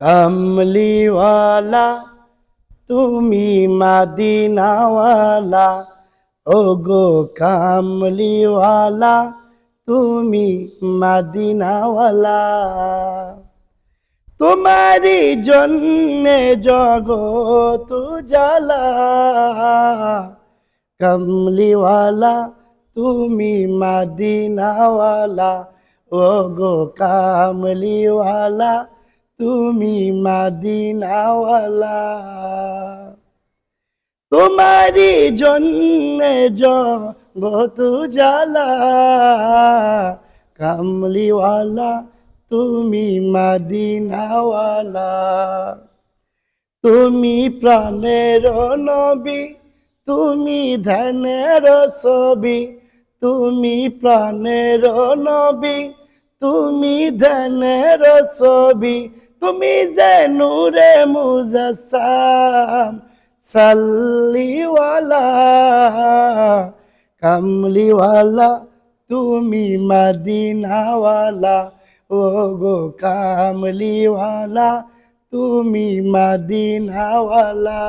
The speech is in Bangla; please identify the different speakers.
Speaker 1: কামলিওয়ালা তুমি মদিনাওয়ালা, ও গো কামলিওয়ালা তুমি মদিনাওয়ালা। তোমারি জন্যে জগত জ্বালা, কমলিওয়ালা তুমি মদিনাওয়ালা, ও গো কামলিওয়ালা তুমি মদিনাওয়ালা। তোমারি জন্যে জগত জ্বালা, কামলিওয়ালা তুমি মদিনাওয়ালা। তুমি প্রাণের নবী, তুমি ধ্যানের ছবি, তুমি প্রাণের নবী, তুমি ধ্যানের ছবি, তুমি যে নূরে মুজাসসাম, সাল্লিওয়ালা কামলিওয়ালা তুমি মদিনাওয়ালা, ও গো কামলিওয়ালা তুমি মদিনাওয়ালা।